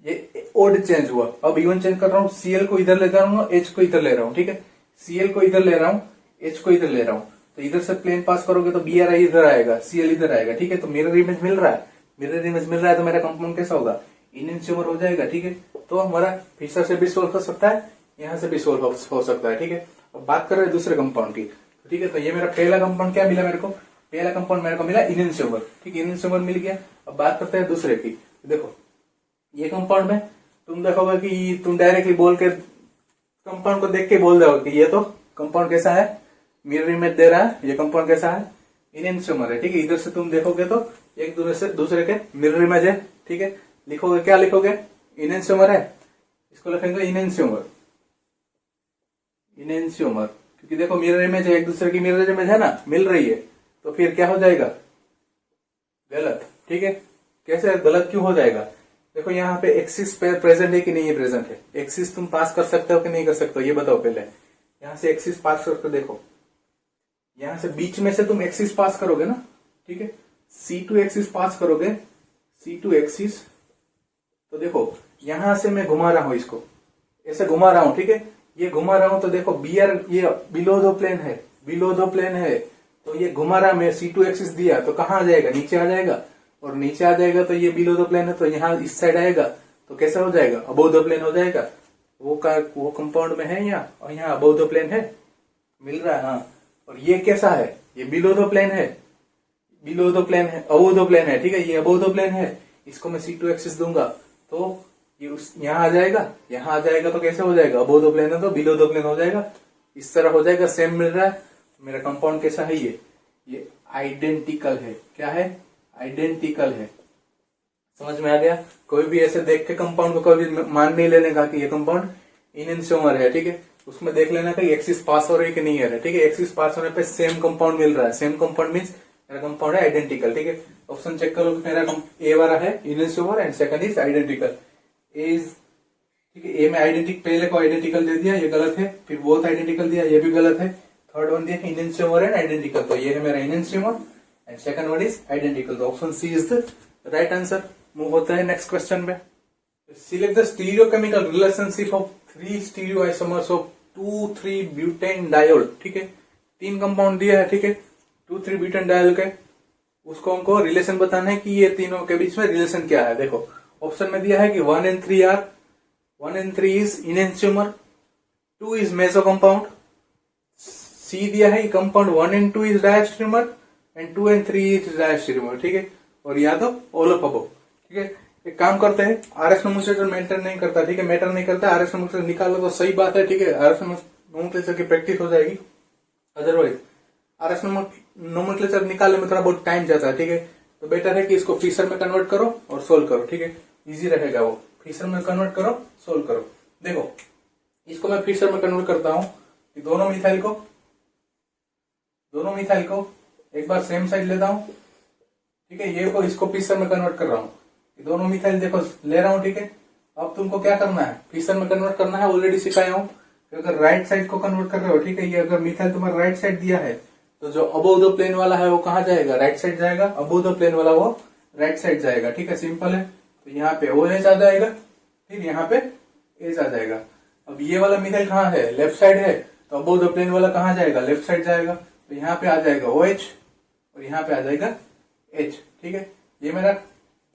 ये ओड चेंज हुआ। अब इवन चेंज कर रहा हूँ, Cl को इधर ले जा रहा हूँ, H को इधर ले रहा हूँ, ठीक है। Cl को इधर ले रहा हूँ, H को इधर ले रहा हूँ, तो इधर से प्लेन पास करोगे तो Br इधर आएगा, Cl इधर आएगा, ठीक है। तो मिरर इमेज मिल रहा है, मिरर इमेज मिल रहा है, तो मेरा कंपाउंड कैसा होगा, इनएंशियोमर हो जाएगा, ठीक है। तो हमारा फिशर से भी सोल्व हो सकता है, यहाँ से भी सोल्व हो सकता है, ठीक है। अब बात कर रहे हैं दूसरे कंपाउंड की, ठीक है। तो ये मेरा पहला कंपाउंड क्या मिला मेरे को, पहला कंपाउंड मेरे को मिला इनएंशियोमर, ठीक है, इनएंशियोमर मिल गया। अब बात करते हैं दूसरे की। देखो ये कंपाउंड में तुम देखोगे कि तुम डायरेक्टली बोल के कंपाउंड को देख के बोल दोगे कि ये तो कंपाउंड कैसा है, मिरर इमेज दे रहा है, ये कंपाउंड कैसा है, इनएंशियोमर है, ठीक है। इधर से तुम देखोगे तो एक दूसरे के मिरर इमेज है, ठीक है। लिखोगे क्या लिखोगे, इनएंशियोमर है, इसको लिखेंगे इनएंशियोमर, इनएंशियोमर, क्योंकि देखो मिरर इमेज है, एक दूसरे की मिरर इमेज है ना, मिल रही है, तो फिर क्या हो जाएगा, गलत, ठीक है। कैसे गलत क्यों हो जाएगा, देखो यहाँ पे एक्सिस पे प्रेजेंट है कि नहीं, ये प्रेजेंट है। एक्सिस तुम पास कर सकते हो कि नहीं कर सकते हो, ये बताओ पहले। यहाँ से एक्सिस पास करके देखो, यहाँ से बीच में से तुम एक्सिस पास करोगे ना, ठीक है। C2 एक्सिस पास करोगे, C2 एक्सिस, तो देखो यहां से मैं घुमा रहा हूं, इसको ऐसे घुमा रहा हूं, ठीक है। ये घुमा रहा हूं तो देखो Br ये बिलो द प्लेन है, बिलो द प्लेन है, तो ये घुमा रहा, मैं C2 एक्सिस दिया तो कहाँ आ जाएगा, नीचे आ जाएगा, और नीचे आ जाएगा तो ये बिलो द प्लेन है, तो यहाँ इस साइड आएगा, तो कैसा हो जाएगा, अबव द प्लेन हो जाएगा। वो कंपाउंड में है यहाँ, और यहाँ अबव द प्लेन है, मिल रहा है, हाँ। और ये कैसा है, ये बिलो द प्लेन है, बिलो द प्लेन है, अबव द प्लेन है, ठीक है। ये अबव द प्लेन है, इसको मैं C2 एक्सिस दूंगा तो ये यहाँ आ जाएगा, यहाँ आ जाएगा, तो कैसे हो जाएगा, अबव द प्लेन है तो बिलो द प्लेन हो जाएगा, इस तरह हो जाएगा, सेम मिल रहा है। मेरा कंपाउंड कैसा है, ये आइडेंटिकल है, क्या है, आइडेंटिकल है। समझ में आ गया। कोई भी ऐसे देख के कंपाउंड को कभी मान नहीं लेने का कि ये कंपाउंड इनएंशियोमर है, ठीक है। उसमें देख लेना कि एक्सिस पास हो रही है कि नहीं है, ठीक है। एक्सिस पास होने पे सेम कंपाउंड मिल रहा है, सेम कंपाउंड मीन्स मेरा कंपाउंड है आइडेंटिकल, ठीक है। ऑप्शन चेक करो, मेरा ए वाला है enantiomer and second is identical, is, ठीक है। ए में आइडेंटिकल, पहले को आइडेंटिकल दे दिया, ये गलत है, फिर बोथ आइडेंटिकल दिया, ये भी गलत है, थर्ड वन दिया इनएंशियोमर एंड आइडेंटिकल, तो ये है मेरा enantiomer and second one is identical, तो option C is the right answer. Move होता है नेक्स्ट क्वेश्चन पे। Select the stereochemical relationship of 3 stereo isomers of 2,3 butane diol, ठीक है। 3 कंपाउंड दिया है, ठीक है, 2,3 ब्यूटेन डायोल के, उसको हमको रिलेशन बताना है कि ये तीनों के बीच में रिलेशन क्या है। देखो ऑप्शन में दिया है कि 1 and 3 are, 1 and 3 is enantiomer, 2 is meso compound, C दिया है कि compound 1 and 2 is diastereomer and 2 and 3 is diastereomer, ठीक है। और या तो ऑल ऑफ अबव, ठीक है। एक काम करते हैं, आरएस नोमेनक्लेचर मैटर नहीं करता, ठीक है, मैटर नहीं करता, आरएस नोमेनक्लेचर निकालो तो सही बात है, ठीक है। आरएस नोमेनक्लेचर की प्रैक्टिस हो जाएगी, अदरवाइज आरएस नोमेनक्लेचर निकालने में थोड़ा बहुत टाइम जाता है, ठीक है। तो बेटर है कि इसको फिशर में कन्वर्ट करो और सोल्व करो, ठीक है, इजी रहेगा वो। फिशर में कन्वर्ट करो, सोल्व करो। देखो इसको मैं फिशर में कन्वर्ट करता हूं कि दोनों मिथाइल को एक बार सेम साइड लेता हूं, ठीक है। ये को इसको फिशर में कन्वर्ट कर रहा हूं, दोनों मिथाइल देखो ले रहा हूं, ठीक है। अब तुमको क्या करना है, फिशर में कन्वर्ट करना है, ऑलरेडी सिखाया हूं। अगर राइट साइड को कन्वर्ट कर रहे हो, ठीक है, ये अगर मिथाइल तुम्हारा राइट साइड दिया है तो जो अबव द प्लेन वाला है वो कहाँ जाएगा, राइट साइड जाएगा, अबव द प्लेन वाला वो राइट साइड जाएगा, ठीक है, सिंपल है। तो यहाँ पे ओ एच आ जाएगा, फिर यहाँ पे एच आ जाएगा। अब ये वाला मिथाइल कहाँ है, लेफ्ट साइड है, तो अबव द प्लेन वाला कहाँ जाएगा, लेफ्ट साइड जाएगा, तो यहाँ पे आ जाएगा ओ एच और यहाँ पे आ जाएगा एच, ठीक है। ये मेरा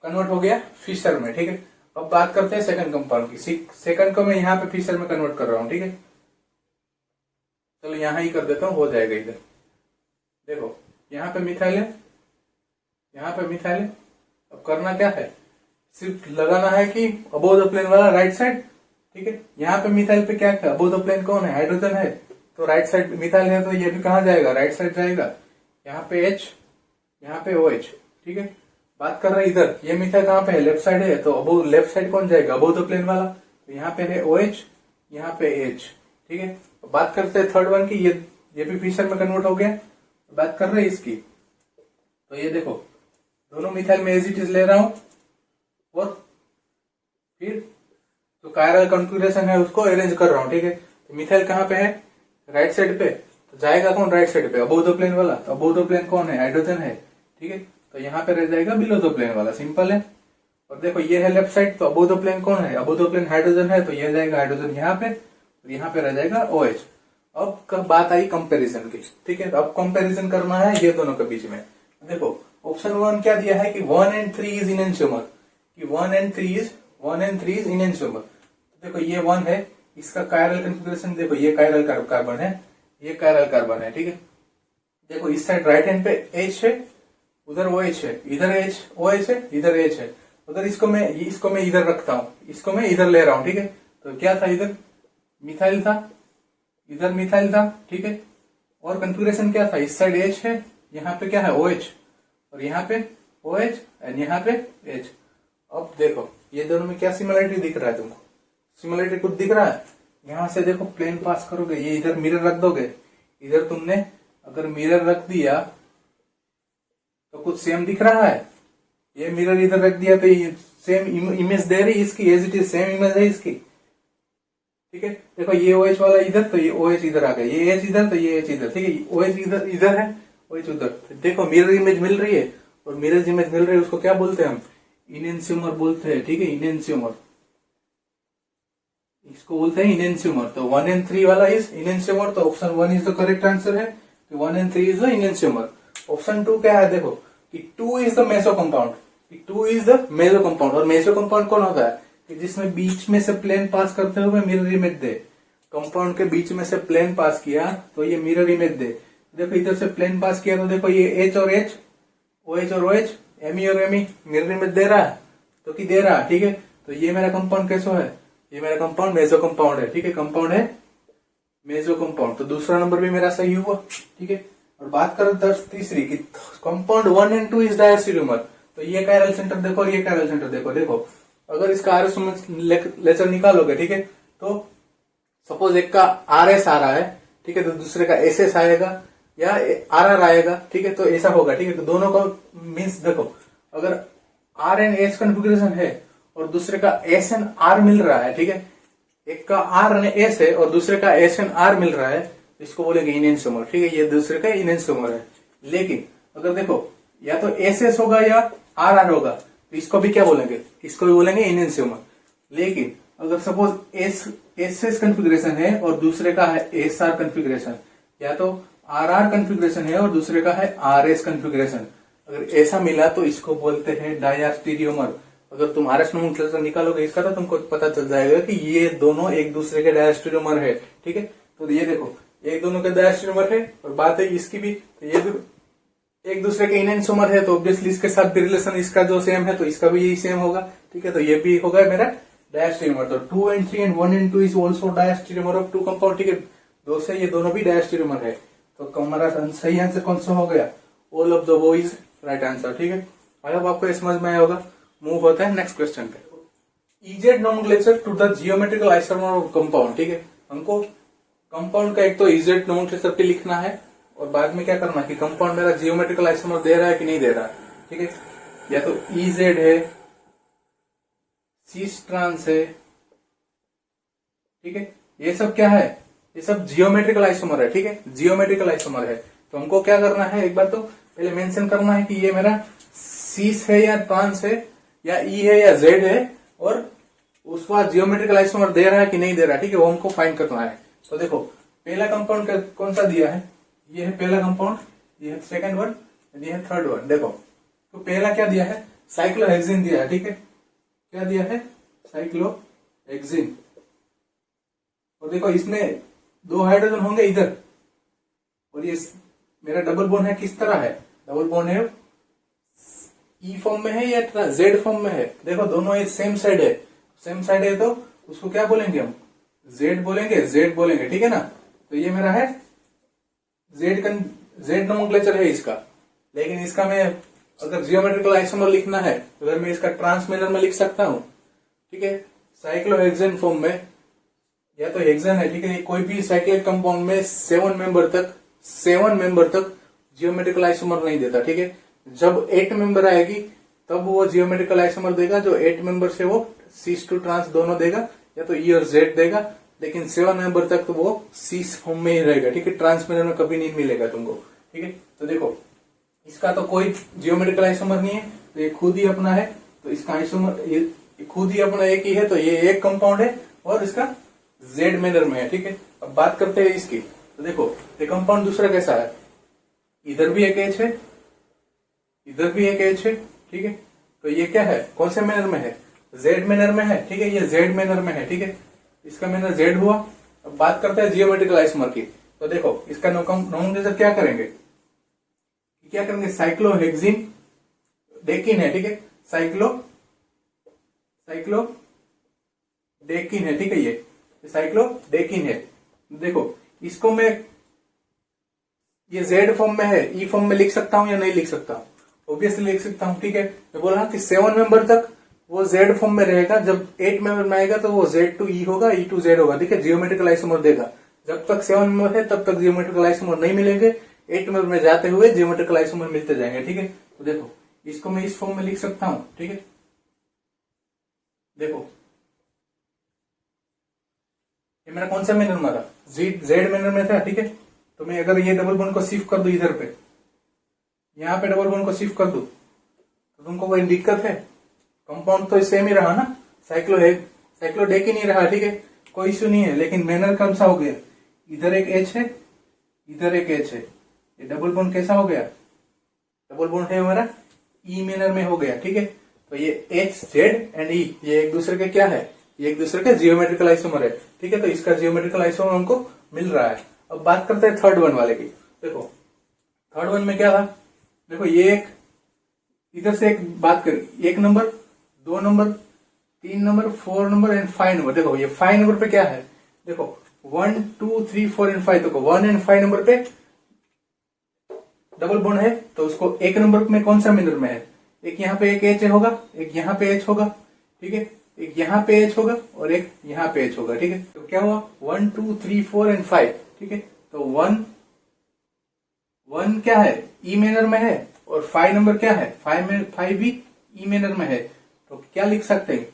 कन्वर्ट हो गया फिशर में, ठीक है। अब बात करते हैं सेकंड कंपाउंड की। सेकंड को मैं यहाँ पे फिशर में कन्वर्ट कर रहा हूँ, ठीक है। चलो यहाँ ही कर देता हूँ, हो जाएगा इधर। देखो यहाँ पे मिथाइल है, यहाँ पे मिथाइल है। अब करना क्या है, सिर्फ लगाना है कि अबव द प्लेन वाला राइट साइड, ठीक है। यहाँ पे मिथाइल पे क्या है, अबव द प्लेन कौन है, हाइड्रोजन है, तो राइट साइड मिथाइल है, तो ये भी कहाँ जाएगा, राइट साइड जाएगा। यहाँ पे एच, यहाँ पे ओ एच, ठीक है। बात कर रहे हैं इधर, ये मिथाइल कहाँ पे है, लेफ्ट साइड है, तो अबव लेफ्ट साइड कौन जाएगा, अबव द प्लेन वाला, तो यहाँ पे है ओ एच, यहाँ पे एच, ठीक है। बात करते हैं थर्ड वन की, ये भी फिशर में कन्वर्ट हो गया। बात कर रहे हैं इसकी, तो ये देखो दोनों मिथाइल में एज इट इज ले रहा हूं और फिर जो कायरल कॉन्फ़िगरेशन है उसको अरेंज कर रहा हूं, ठीक है। तो मिथाइल कहाँ पे है, राइट साइड पे, तो जाएगा कौन राइट साइड पे, अबोव द प्लेन वाला। तो अबोव द प्लेन कौन है, हाइड्रोजन है, ठीक है। तो यहाँ पे रह जाएगा बिलो द प्लेन वाला, सिंपल है। और देखो ये है लेफ्ट साइड, तो अबोव द प्लेन कौन है, अबोव द प्लेन हाइड्रोजन है, तो ये जाएगा हाइड्रोजन यहाँ पे और यहाँ पे रह जाएगा OH। अब कब बात आई कंपैरिजन की, ठीक है। तो अब कंपैरिजन करना है ये दोनों के बीच में। देखो ऑप्शन 1 क्या दिया है कि 1 and 3 इज इनएंशियोमर, कि 1 and 3 इज इनएंशियोमर। देखो ये 1 है, इसका कायरल कॉन्फ़िगरेशन देखो, ये कायरल कार्बन है, ये कायरल कार्बन है, ठीक है। देखो इस साइड राइट हैंड पे H है, उधर OH है, इधर OH है, इधर H है। अगर इसको मैं इधर रखता हूं, इसको मैं इधर ले रहा हूं, ठीक है। तो क्या था, इधर मिथाइल था, इधर मिथाइल था, ठीक है। और कॉन्फ़िगरेशन क्या था, इस साइड H है, यहाँ पे क्या है OH, और यहाँ पे OH एंड यहाँ पे H। अब देखो ये दोनों में क्या सिमिलरिटी दिख रहा है तुमको, सिमिलरिटी कुछ दिख रहा है। यहां से देखो प्लेन पास करोगे, ये इधर मिरर रख दोगे, इधर तुमने अगर मिरर रख दिया तो कुछ सेम दिख रहा है। ये मिरर इधर रख दिया तो ये सेम इमेज दे रही इसकी, as it is same image है इसकी, ठीक है। देखो ये OH वाला इधर, तो ये OH इधर आ गया, ये H इधर, तो ये H इधर, ठीक है। OH इधर है, OH उधर। देखो मिरर इमेज मिल रही है, और मिरर इमेज मिल रही है उसको क्या बोलते हैं हम, इनएंशियोमर बोलते हैं, ठीक है, इनएंशियोमर, इसको बोलते हैं इनएंशियोमर। तो 1 and 3 वाला इज इनएंशियोमर, तो option 1 is the correct answer है कि 1 and 3 इज द इनएंशियोमर। ऑप्शन 2 क्या है, देखो कि 2 इज द मेसो कंपाउंड, कि 2 इज द मेसो कंपाउंड। और मेसो कंपाउंड कौन होता है, कि जिसमें बीच में से प्लेन पास करते हुए मिरर इमेज दे। कंपाउंड के बीच में से प्लेन पास किया तो ये मिरर इमेज दे। देखो इधर से प्लेन पास किया तो देखो ये H और H, OH और OH, Me और Me मिरर इमेज दे रहा है, तो कि दे रहा है, ठीक है। तो ये मेरा कंपाउंड कैसो है, ये मेरा कंपाउंड मेसो कंपाउंड है, ठीक है, कंपाउंड है मेसो कंपाउंड। तो दूसरा नंबर भी मेरा सही हुआ, ठीक है। और बात करें तीसरी की कंपाउंड 1 and 2 इज डायस्टेरियोमर। तो ये कायरल सेंटर देखो और ये कायरल सेंटर देखो, देखो अगर इसका RS लेचर निकालोगे, ठीक है, तो सपोज एक का RS आ रहा है, ठीक है, तो दूसरे का SS आएगा या RR आएगा, ठीक है, तो ऐसा होगा, ठीक है। तो दोनों का मीन्स देखो अगर R and S कॉन्फ़िगरेशन है और दूसरे का S and R मिल रहा है, ठीक है, एक का R and S है और दूसरे का S and R मिल रहा है, तो इसको बोलेंगे इनएंशियोमर, ठीक है, ये दूसरे का इनएंशियोमर है। लेकिन अगर देखो या तो SS होगा या RR होगा, तो इसको भी क्या बोलेंगे, इसको भी बोलेंगे इनएंशियोमर। लेकिन अगर सपोज SS कॉन्फ़िगरेशन है और दूसरे का है SR कॉन्फ़िगरेशन, या तो RR कॉन्फ़िगरेशन है और दूसरे का है RS कॉन्फ़िगरेशन, अगर ऐसा मिला तो इसको बोलते हैं डायस्टेरियोमर। अगर तुम RS नोमेनक्लेचर निकालोगे इसका तो तुमको पता चल जाएगा कि ये दोनों एक दूसरे के डायस्टेरियोमर है, ठीक है। तो ये देखो एक दोनों के डायस्टेरियोमर है, और बात है इसकी भी, तो ये एक दूसरे के इनएंशियोमर है, तो ऑब्वियसली इसके साथ भी रिलेशन इसका जो सेम है तो इसका भी यही सेम होगा, ठीक है। तो ये भी होगा मेरा डायस्टेरियोमर। तो 2 and 3 and 1 and 2 is also diastereomer of 2 compound, ठीक है। दो से ये दोनों भी डायस्टेरियोमर है। तो हमारा सही आंसर कौन सा हो गया, ऑल ऑफ द वो इज राइट आंसर, ठीक है। आई होप आपको समझ में आया होगा। मूव होता है नेक्स्ट क्वेश्चन पे। E Z nomenclature to the geometrical isomer of compound, ठीक है। हमको कंपाउंड का एक तो इजेड नोमेनक्लेचर पे लिखना है, और बाद में क्या करना है कि कंपाउंड मेरा जियोमेट्रिकल आइसोमर दे रहा है कि नहीं दे रहा है, ठीक है। या तो इजेड है, सिस ट्रांस है, ठीक है। ये सब क्या है, ये सब जियोमेट्रिकल आइसोमर है, ठीक है, जियोमेट्रिकल आइसोमर है। तो हमको क्या करना है, एक बार तो पहले मेंशन करना है कि ये मेरा सिस है या ट्रांस है या ई है या जेड है, और उसके बाद जियोमेट्रिकल आइसोमर दे रहा है कि नहीं दे रहा है, ठीक है, वो हमको फाइंड करना है। तो देखो पहला कंपाउंड कौन सा दिया है, ये है पहला कंपाउंड, ये है सेकंड वन, ये है थर्ड वन। देखो तो पहला क्या दिया है, साइक्लोहेक्सिन दिया है, ठीक है, क्या दिया है, साइक्लोहेक्सिन। और देखो इसमें 2 हाइड्रोजन होंगे इधर, और ये मेरा डबल बॉन्ड है किस तरह है, डबल बॉन्ड है ई फॉर्म में है या जेड फॉर्म में है। देखो दोनों ये सेम साइड है, सेम साइड है तो उसको क्या बोलेंगे हम, जेड बोलेंगे, जेड बोलेंगे, ठीक है ना। तो ये मेरा है जेड नोमेनक्लेचर है इसका। लेकिन इसका मैं अगर जियोमेट्रिकल आइसोमर लिखना है तो अगर मैं इसका ट्रांसमेनर में लिख सकता हूं, ठीक है, साइक्लोहेक्सेन फॉर्म में, या तो हेक्सेन है, ठीक है। कोई भी साइक्लिक कंपाउंड में 7 मेंबर तक जियोमेट्रिकल आइसोमर नहीं देता, ठीक है। जब 8 मेंबर आएगी तब वो जियोमेट्रिकल आइसोमर देगा, जो 8 मेंबर से वो सीस टू ट्रांस दोनों देगा, या तो ई और जेड देगा। लेकिन 7 मेंबर तक तो वो सीस फॉर्म में ही रहेगा, ठीक है, ट्रांस में कभी नहीं मिलेगा तुमको, ठीक है। तो देखो इसका तो कोई जियोमेट्रिकल आइसोमर नहीं है, तो ये खुद ही अपना है, तो इसका आइसोमर ये खुद ही अपना एक ही है, तो ये एक कंपाउंड है और इसका जेड मैनर में है, ठीक है। अब बात करते हैं इसकी, तो देखो ये कंपाउंड दूसरा कैसा है, इधर भी एक एच है, इधर भी एक एच है, ठीक है। तो ये क्या है, कौन से मैनर में है, जेड मैनर में है, ठीक है, ये जेड मैनर में है, ठीक है, इसका मैनर जेड हुआ। अब बात करते हैं जियोमेट्रिकल आइसोमर की, तो देखो इसका नोमेनक्लेचर क्या करेंगे, साइक्लोहेक्सिन डेकिन है, ठीक है, साइक्लोडेकिन है, ठीक है, ये साइक्लोडेकिन है। देखो इसको मैं ये जेड फॉर्म में है, ई फॉर्म में लिख सकता हूं या नहीं लिख सकता हूं, ऑब्वियसली लिख सकता हूं, ठीक है। मैं बोला कि 7 मेंबर तक वो जेड फॉर्म में रहेगा, जब 8 मेंबर में आएगा तो वो जेड टू ई होगा, ई टू जेड होगा, ठीक है, जियोमेट्रिकल आइसोमर देगा। जब तक 7 मेंबर है तब तक जियोमेट्रिकल आइसोमर नहीं मिलेंगे, 8 मेंबर में जाते हुए जियोमेट्रिकल आइसोमर मिलते जाएंगे, ठीक है। तो देखो इसको मैं इस फॉर्म में लिख सकता हूं, ठीक है। देखो ये मेरा कौन सा मैनर में था, जेड मैनर में था, ठीक है। तो मैं अगर ये डबल बॉन्ड को शिफ्ट कर दूं इधर पे, यहां पे डबल बॉन्ड को शिफ्ट कर दूं, तो तुमको कोई दिक्कत है, कंपाउंड तो सेम ही रहा ना, साइक्लोडेकिन ही रहा, ठीक है, कोई इश्यू नहीं है। लेकिन मैनर कौन सा हो गया, इधर एक एच है, इधर एक एच है, ये डबल बॉन्ड कैसा हो गया, डबल बॉन्ड है हमारा ई मैनर में हो गया, ठीक है। तो ये एच जेड एंड ई ये एक दूसरे के क्या है, ये एक दूसरे के जियोमेट्रिकल आइसोमर है, ठीक है। तो इसका जियोमेट्रिकल आइसोमर हमको मिल रहा है। अब बात करते हैं थर्ड वन वाले की। देखो थर्ड वन में क्या था, देखो ये एक इधर से एक बात करें, 1 number 2 number 3 number 4 number and 5 number. देखो ये 5 नंबर पे क्या है, देखो 1 2 3 4 एंड 5, देखो 1 एंड 5 नंबर पे डबल बॉन्ड है, तो उसको 1 नंबर में कौन सा मैनर में है, एक यहाँ पे एक एच होगा, एक यहाँ पे एच होगा, ठीक है, एक यहाँ पे एच होगा और एक यहाँ पे एच होगा, ठीक है। तो क्या हुआ 1 2 3 4 एंड 5, ठीक है। तो 1 क्या है, ई मेनर में है, और 5 नंबर क्या है, 5 भी ई मेनर में है। तो क्या लिख सकते हैं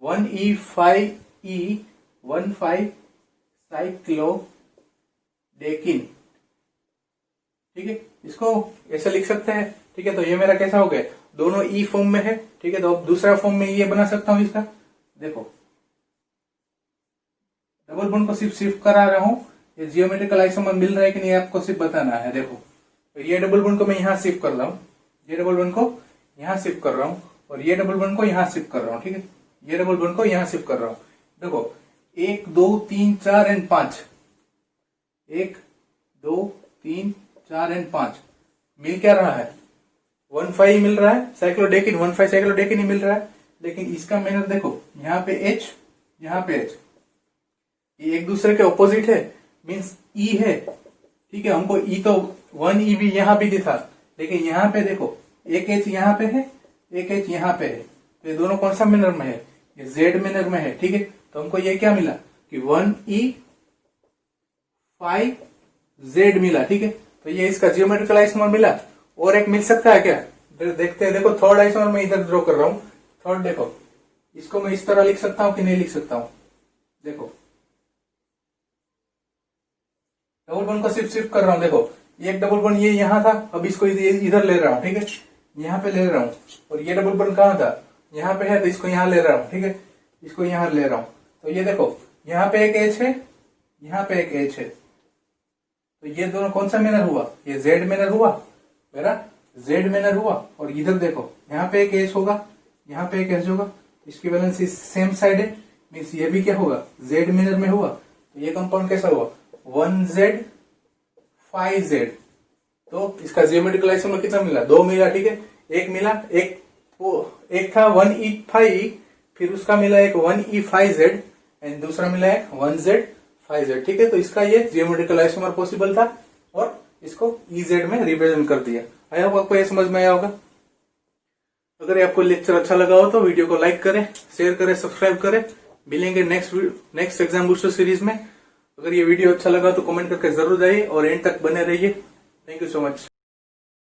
1 ई 5 ई 1 5 साइक्लोडेकिन, ठीक है, इसको ऐसे लिख सकते हैं, ठीक है। तो ये मेरा कैसा हो गया, दोनों ई फॉर्म में है, ठीक है। तो अब दूसरा फॉर्म में ये बना सकता हूं इसका, देखो डबल बॉन्ड को सिर्फ करा रहा हूं, ये जियोमेट्रिकल आइसोमर मिल रहा है कि नहीं आपको सिर्फ बताना है। देखो तो ये डबल बॉन्ड को मैं यहां शिफ्ट कर रहा हूं, ये डबल बॉन्ड को यहां शिफ्ट कर रहा हूं, और ये डबल बॉन्ड को यहां शिफ्ट कर रहा हूं, ठीक है, ये डबल बॉन्ड को यहां शिफ्ट कर रहा हूं। देखो 1 2 3 4 एंड 5, 1 2 3 4 एंड 5 मिल क्या रहा है, 1 5 मिल रहा है, साइक्लोडेकिन 1 5 साइक्लोडेकिन ही मिल रहा है। लेकिन इसका मैनर देखो, यहाँ पे H यहाँ पे H, ये एक दूसरे के ऑपोजिट है, मीन्स E है, ठीक है। हमको E तो 1 E भी यहाँ भी दिखा, लेकिन यहाँ पे देखो एक H यहाँ पे है, एक H यहाँ पे है, तो ये दोनों कौन सा मैनर में है, ये Z मैनर में है, ठीक है। तो हमको ये क्या मिला कि 1 E 5 Z मिला, ठीक है। तो ये इसका जियोमेट्रिकल आइसोमर मिला। और एक मिल सकता है क्या, देखते हैं। देखो थर्ड आइसोमर मैं इधर ड्रॉ कर रहा हूं, थर्ड देखो इसको मैं इस तरह लिख सकता हूं कि नहीं लिख सकता हूं, देखो डबल बॉन्ड को शिफ्ट कर रहा हूं, देखो ये एक डबल बॉन्ड ये यहाँ था, अब इसको इधर ले रहा हूं, ठीक है, यहाँ पे ले रहा हूं, और ये डबल बॉन्ड कहाँ था, यहाँ पे है, तो इसको यहाँ ले रहा हूं, ठीक है, इसको यहाँ ले रहा हूं। तो ये देखो यहाँ पे एक एच है, यहाँ पे एक एच है, तो ये दोनों कौन सा मैनर हुआ, ये जेड मैनर हुआ, मेरा जेड मैनर हुआ। और इधर देखो यहाँ पे एक एच होगा, यहाँ पे एक एच होगा, इसकी वैलेंसी सेम साइड है, मीन्स ये भी क्या होगा, जेड मैनर में हुआ। तो ये कंपाउंड कैसा हुआ 1Z 5Z। तो इसका जियोमेट्रिकल आइसोमर कितना मिला, 2 मिला, ठीक है। एक मिला एक था 1E5, फिर उसका मिला एक 1E5Z एंड दूसरा मिला एक 1Z 5Z, ठीक है। तो इसका ये जियोमेट्रिकल आइसोमर पॉसिबल था और इसको EZ में रिप्रेजेंट कर दिया। आई होप आपको ये समझ में आया होगा। अगर आपको लेक्चर अच्छा लगा हो तो वीडियो को लाइक करें, शेयर करें, सब्सक्राइब करें। मिलेंगे नेक्स्ट एग्जाम बूस्टर सीरीज में। अगर ये वीडियो अच्छा लगा तो कमेंट करके जरूर जाइए और एंड तक बने रहिए। Thank you so much.